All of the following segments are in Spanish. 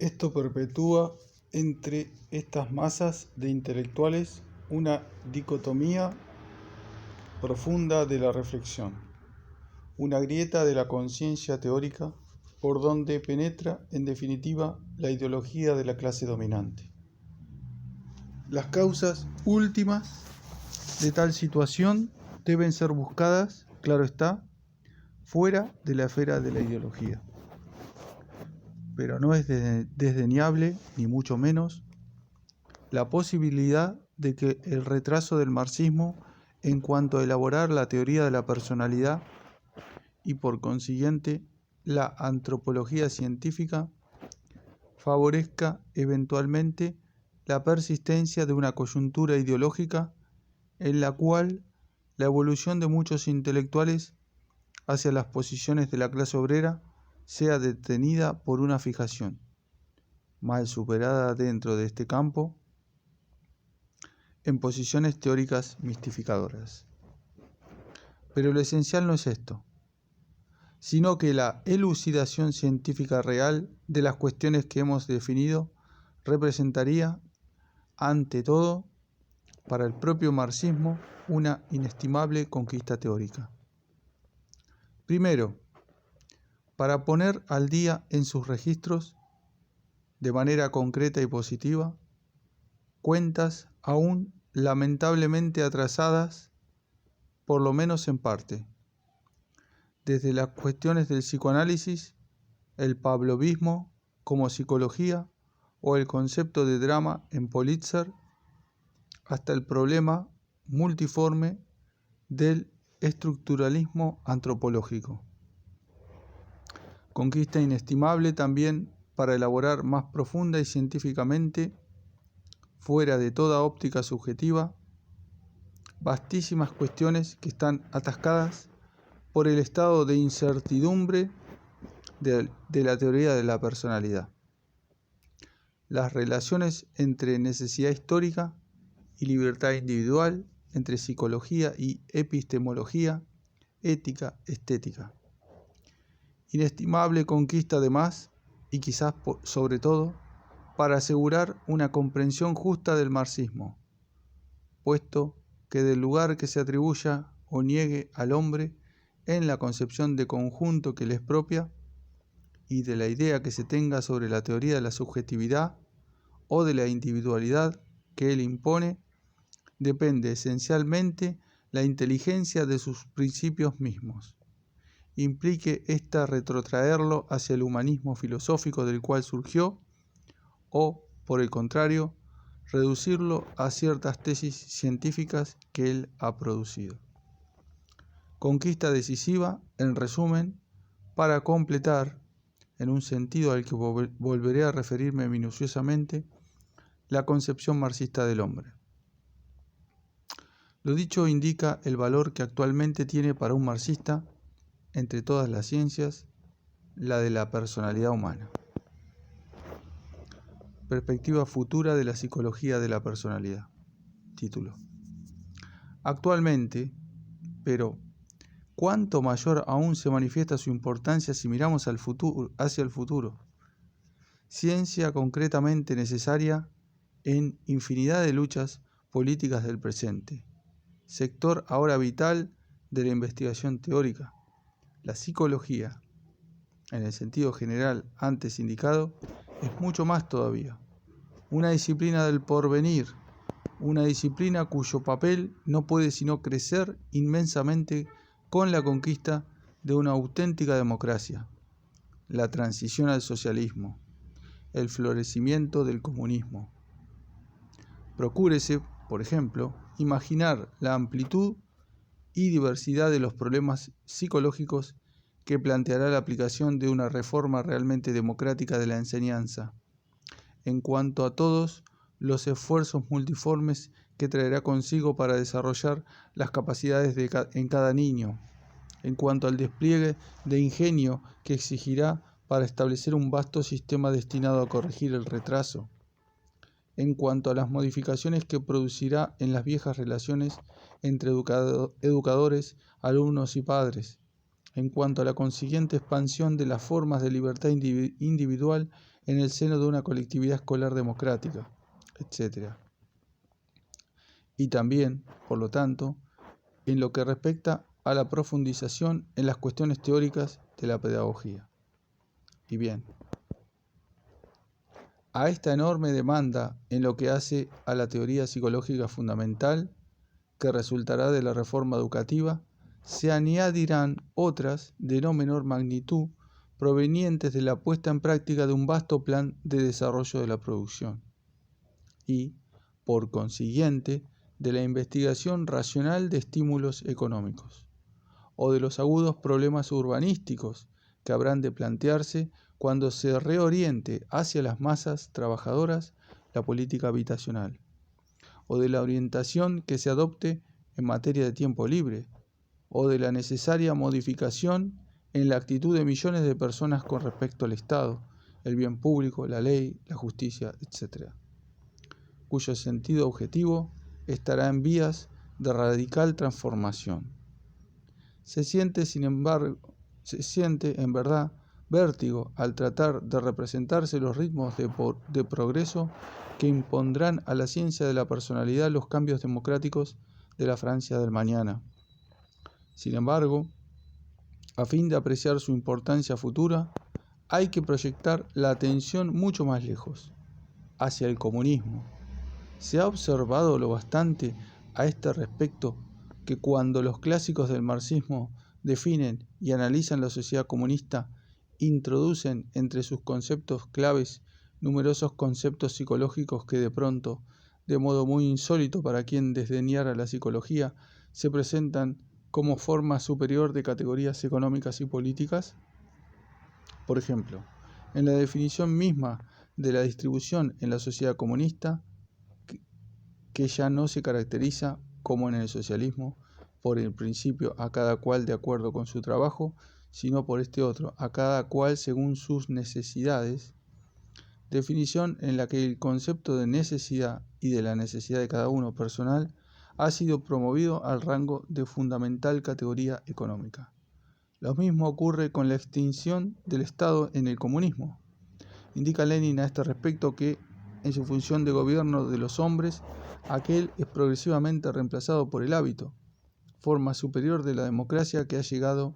Esto perpetúa entre estas masas de intelectuales una dicotomía profunda de la reflexión, una grieta de la conciencia teórica por donde penetra, en definitiva, la ideología de la clase dominante. Las causas últimas de tal situación deben ser buscadas, claro está, fuera de la esfera de la ideología. Pero no es desdeñable, ni mucho menos, la posibilidad de que el retraso del marxismo en cuanto a elaborar la teoría de la personalidad y por consiguiente la antropología científica favorezca eventualmente la persistencia de una coyuntura ideológica en la cual la evolución de muchos intelectuales hacia las posiciones de la clase obrera sea detenida por una fijación, mal superada dentro de este campo, en posiciones teóricas mistificadoras. Pero lo esencial no es esto, sino que la elucidación científica real de las cuestiones que hemos definido representaría, ante todo, para el propio marxismo, una inestimable conquista teórica. Primero, para poner al día en sus registros, de manera concreta y positiva, cuentas aún lamentablemente atrasadas, por lo menos en parte, desde las cuestiones del psicoanálisis, el pavlovismo como psicología o el concepto de drama en Politzer, hasta el problema multiforme del estructuralismo antropológico. Conquista inestimable también para elaborar más profunda y científicamente, fuera de toda óptica subjetiva, vastísimas cuestiones que están atascadas por el estado de incertidumbre de la teoría de la personalidad. Las relaciones entre necesidad histórica y libertad individual, entre psicología y epistemología, ética, estética. Inestimable conquista además, y quizás sobre todo, para asegurar una comprensión justa del marxismo, puesto que del lugar que se atribuya o niegue al hombre en la concepción de conjunto que le es propia y de la idea que se tenga sobre la teoría de la subjetividad o de la individualidad que él impone, depende esencialmente la inteligencia de sus principios mismos. Implique ésta retrotraerlo hacia el humanismo filosófico del cual surgió o, por el contrario, reducirlo a ciertas tesis científicas que él ha producido. Conquista decisiva, en resumen, para completar, en un sentido al que volveré a referirme minuciosamente, la concepción marxista del hombre. Lo dicho indica el valor que actualmente tiene para un marxista, entre todas las ciencias, la de la personalidad humana. Perspectiva futura de la psicología de la personalidad. Título. Actualmente, pero cuánto mayor aún se manifiesta su importancia si miramos hacia el futuro. Ciencia concretamente necesaria en infinidad de luchas políticas del presente. Sector ahora vital de la investigación teórica. La psicología, en el sentido general antes indicado, es mucho más todavía. Una disciplina del porvenir, una disciplina cuyo papel no puede sino crecer inmensamente con la conquista de una auténtica democracia, la transición al socialismo, el florecimiento del comunismo. Procúrese, por ejemplo, imaginar la amplitud y diversidad de los problemas psicológicos que planteará la aplicación de una reforma realmente democrática de la enseñanza, en cuanto a todos los esfuerzos multiformes que traerá consigo para desarrollar las capacidades en cada niño, en cuanto al despliegue de ingenio que exigirá para establecer un vasto sistema destinado a corregir el retraso, en cuanto a las modificaciones que producirá en las viejas relaciones entre educadores, alumnos y padres, en cuanto a la consiguiente expansión de las formas de libertad individual en el seno de una colectividad escolar democrática, etc. Y también, por lo tanto, en lo que respecta a la profundización en las cuestiones teóricas de la pedagogía. Y bien, a esta enorme demanda en lo que hace a la teoría psicológica fundamental, que resultará de la reforma educativa, se añadirán otras de no menor magnitud provenientes de la puesta en práctica de un vasto plan de desarrollo de la producción y, por consiguiente, de la investigación racional de estímulos económicos o de los agudos problemas urbanísticos que habrán de plantearse cuando se reoriente hacia las masas trabajadoras la política habitacional, o de la orientación que se adopte en materia de tiempo libre, o de la necesaria modificación en la actitud de millones de personas con respecto al Estado, el bien público, la ley, la justicia, etc., cuyo sentido objetivo estará en vías de radical transformación. Se siente, en verdad, vértigo al tratar de representarse los ritmos de progreso que impondrán a la ciencia de la personalidad los cambios democráticos de la Francia del mañana. Sin embargo, a fin de apreciar su importancia futura, hay que proyectar la atención mucho más lejos, hacia el comunismo. Se ha observado lo bastante a este respecto que cuando los clásicos del marxismo definen y analizan la sociedad comunista, introducen entre sus conceptos claves numerosos conceptos psicológicos que de pronto, de modo muy insólito para quien desdeñara la psicología, se presentan como forma superior de categorías económicas y políticas. Por ejemplo, en la definición misma de la distribución en la sociedad comunista, que ya no se caracteriza, como en el socialismo, por el principio a cada cual de acuerdo con su trabajo, sino por este otro, a cada cual según sus necesidades, definición en la que el concepto de necesidad y de la necesidad de cada uno personal ha sido promovido al rango de fundamental categoría económica. Lo mismo ocurre con la extinción del Estado en el comunismo. Indica Lenin a este respecto que, en su función de gobierno de los hombres, aquel es progresivamente reemplazado por el hábito, forma superior de la democracia que ha llegado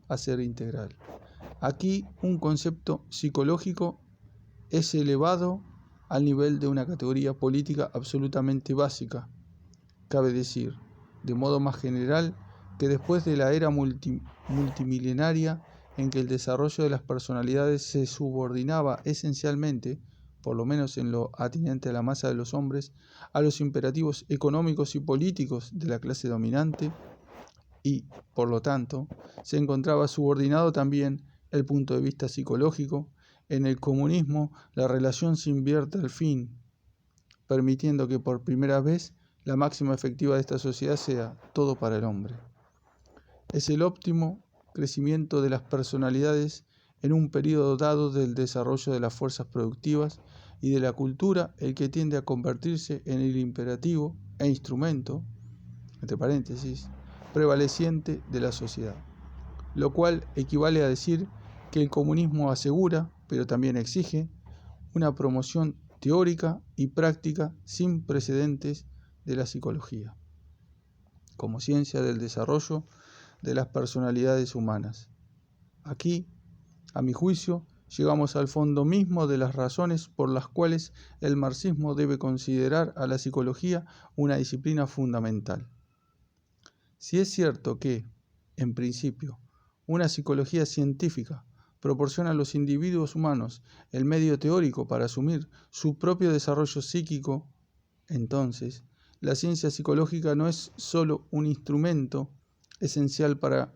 a ser integral. Aquí un concepto psicológico es elevado al nivel de una categoría política absolutamente básica. Cabe decir, de modo más general, que después de la era multimilenaria en que el desarrollo de las personalidades se subordinaba esencialmente, por lo menos en lo atinente a la masa de los hombres, a los imperativos económicos y políticos de la clase dominante, y, por lo tanto, se encontraba subordinado también el punto de vista psicológico. En el comunismo la relación se invierte al fin, permitiendo que por primera vez la máxima efectiva de esta sociedad sea todo para el hombre. Es el óptimo crecimiento de las personalidades en un periodo dado del desarrollo de las fuerzas productivas y de la cultura el que tiende a convertirse en el imperativo e instrumento, entre paréntesis, prevaleciente de la sociedad, lo cual equivale a decir que el comunismo asegura, pero también exige, una promoción teórica y práctica sin precedentes de la psicología, como ciencia del desarrollo de las personalidades humanas. Aquí, a mi juicio, llegamos al fondo mismo de las razones por las cuales el marxismo debe considerar a la psicología una disciplina fundamental. Si es cierto que, en principio, una psicología científica proporciona a los individuos humanos el medio teórico para asumir su propio desarrollo psíquico, entonces, la ciencia psicológica no es sólo un instrumento esencial para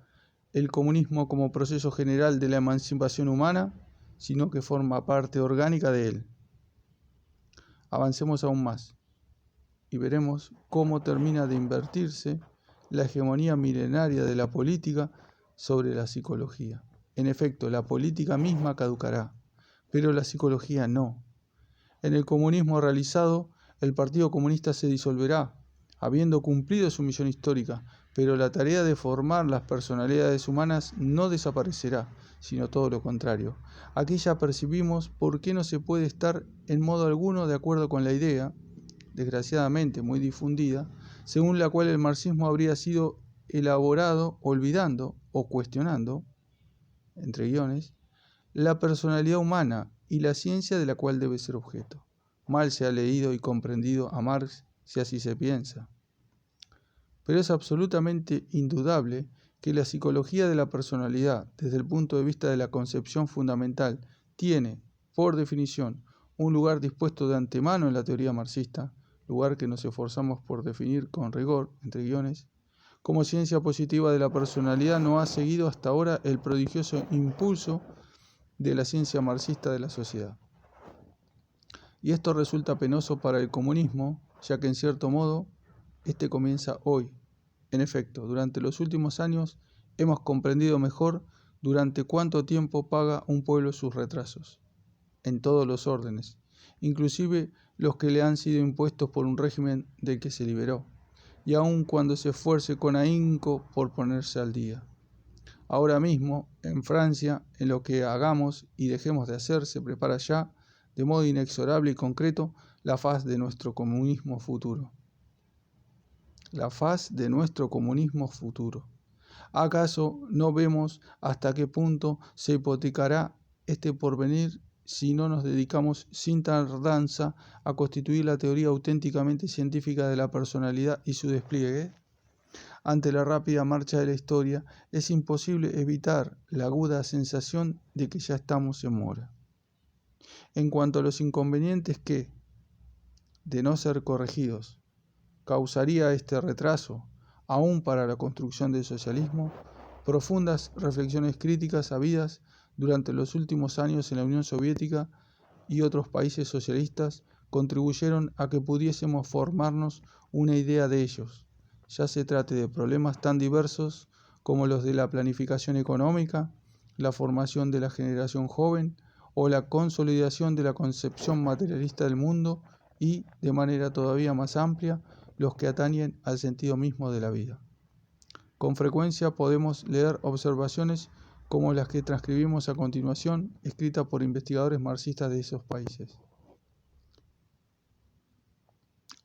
el comunismo como proceso general de la emancipación humana, sino que forma parte orgánica de él. Avancemos aún más y veremos cómo termina de invertirse la hegemonía milenaria de la política sobre la psicología. En efecto, la política misma caducará, pero la psicología no. En el comunismo realizado, el Partido Comunista se disolverá, habiendo cumplido su misión histórica, pero la tarea de formar las personalidades humanas no desaparecerá, sino todo lo contrario. Aquí ya percibimos por qué no se puede estar en modo alguno de acuerdo con la idea, desgraciadamente muy difundida, según la cual el marxismo habría sido elaborado olvidando o cuestionando, entre guiones, la personalidad humana y la ciencia de la cual debe ser objeto. Mal se ha leído y comprendido a Marx si así se piensa. Pero es absolutamente indudable que la psicología de la personalidad, desde el punto de vista de la concepción fundamental, tiene, por definición, un lugar dispuesto de antemano en la teoría marxista, lugar que nos esforzamos por definir con rigor, entre guiones. Como ciencia positiva de la personalidad no ha seguido hasta ahora el prodigioso impulso de la ciencia marxista de la sociedad. Y esto resulta penoso para el comunismo, ya que en cierto modo, este comienza hoy. En efecto, durante los últimos años hemos comprendido mejor durante cuánto tiempo paga un pueblo sus retrasos, en todos los órdenes, inclusive los que le han sido impuestos por un régimen del que se liberó, y aun cuando se esfuerce con ahínco por ponerse al día. Ahora mismo, en Francia, en lo que hagamos y dejemos de hacer, se prepara ya, de modo inexorable y concreto, la faz de nuestro comunismo futuro. La faz de nuestro comunismo futuro. ¿Acaso no vemos hasta qué punto se hipotecará este porvenir si no nos dedicamos sin tardanza a constituir la teoría auténticamente científica de la personalidad y su despliegue? Ante la rápida marcha de la historia, es imposible evitar la aguda sensación de que ya estamos en mora. En cuanto a los inconvenientes que, de no ser corregidos, causaría este retraso, aún para la construcción del socialismo, profundas reflexiones críticas habidas durante los últimos años en la Unión Soviética y otros países socialistas contribuyeron a que pudiésemos formarnos una idea de ellos, ya se trate de problemas tan diversos como los de la planificación económica, la formación de la generación joven o la consolidación de la concepción materialista del mundo y, de manera todavía más amplia, los que atañen al sentido mismo de la vida. Con frecuencia podemos leer observaciones como las que transcribimos a continuación, escritas por investigadores marxistas de esos países.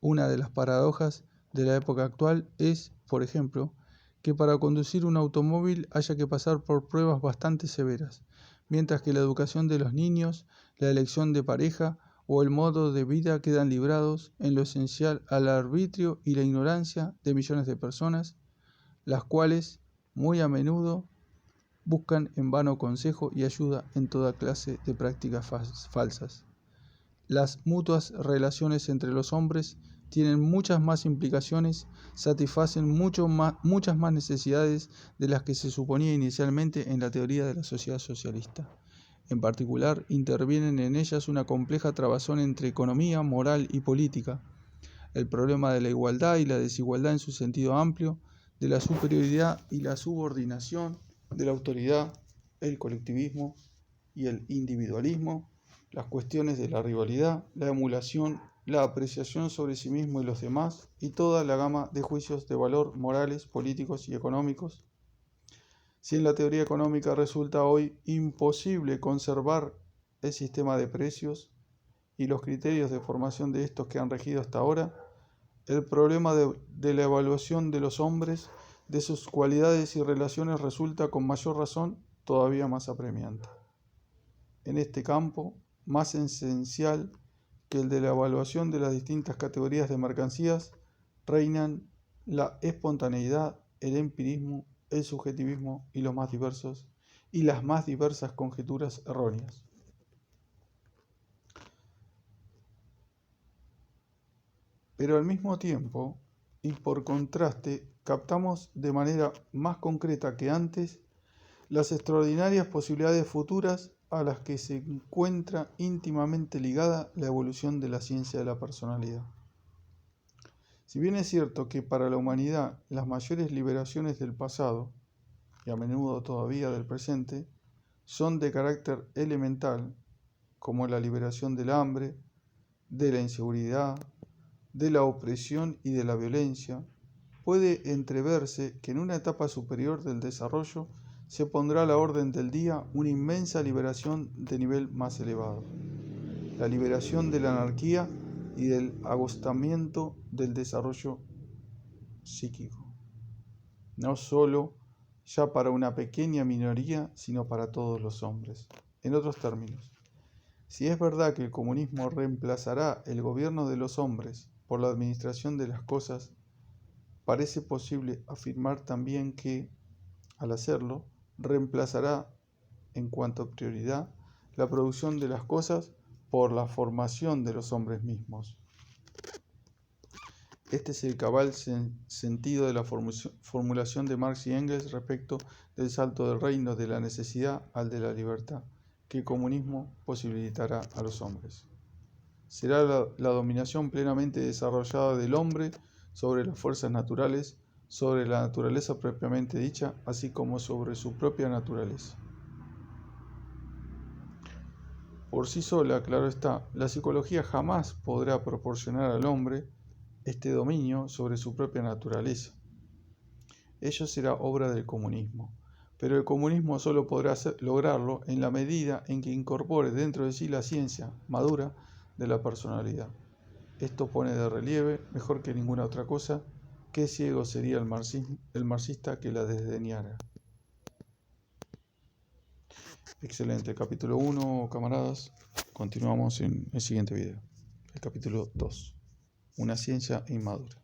Una de las paradojas de la época actual es, por ejemplo, que para conducir un automóvil haya que pasar por pruebas bastante severas, mientras que la educación de los niños, la elección de pareja o el modo de vida quedan librados en lo esencial al arbitrio y la ignorancia de millones de personas, las cuales, muy a menudo, buscan en vano consejo y ayuda en toda clase de prácticas falsas. Las mutuas relaciones entre los hombres tienen muchas más implicaciones, satisfacen muchas más necesidades de las que se suponía inicialmente en la teoría de la sociedad socialista. En particular, intervienen en ellas una compleja trabazón entre economía, moral y política, el problema de la igualdad y la desigualdad en su sentido amplio, de la superioridad y la subordinación, de la autoridad, el colectivismo y el individualismo, las cuestiones de la rivalidad, la emulación, la apreciación sobre sí mismo y los demás, y toda la gama de juicios de valor morales, políticos y económicos. Si en la teoría económica resulta hoy imposible conservar el sistema de precios y los criterios de formación de estos que han regido hasta ahora, el problema de la evaluación de los hombres, de sus cualidades y relaciones resulta con mayor razón todavía más apremiante. En este campo, más esencial que el de la evaluación de las distintas categorías de mercancías, reinan la espontaneidad, el empirismo, el subjetivismo y las más diversas conjeturas erróneas. Pero al mismo tiempo, y por contraste, captamos de manera más concreta que antes las extraordinarias posibilidades futuras a las que se encuentra íntimamente ligada la evolución de la ciencia de la personalidad. Si bien es cierto que para la humanidad las mayores liberaciones del pasado, y a menudo todavía del presente, son de carácter elemental, como la liberación del hambre, de la inseguridad, de la opresión y de la violencia, puede entreverse que en una etapa superior del desarrollo se pondrá a la orden del día una inmensa liberación de nivel más elevado, la liberación de la anarquía y del agotamiento del desarrollo psíquico, no solo ya para una pequeña minoría, sino para todos los hombres. En otros términos, si es verdad que el comunismo reemplazará el gobierno de los hombres por la administración de las cosas, parece posible afirmar también que, al hacerlo, reemplazará, en cuanto a prioridad, la producción de las cosas por la formación de los hombres mismos. Este es el cabal sentido de la formulación de Marx y Engels respecto del salto del reino de la necesidad al de la libertad, que el comunismo posibilitará a los hombres. Será la dominación plenamente desarrollada del hombre sobre las fuerzas naturales, sobre la naturaleza propiamente dicha, así como sobre su propia naturaleza. Por sí sola, claro está, la psicología jamás podrá proporcionar al hombre este dominio sobre su propia naturaleza. Ello será obra del comunismo, pero el comunismo solo podrá lograrlo en la medida en que incorpore dentro de sí la ciencia madura de la personalidad. Esto pone de relieve, mejor que ninguna otra cosa, qué ciego sería el marxista que la desdeñara. Excelente, capítulo 1, camaradas. Continuamos en el siguiente video. El capítulo 2, una ciencia inmadura.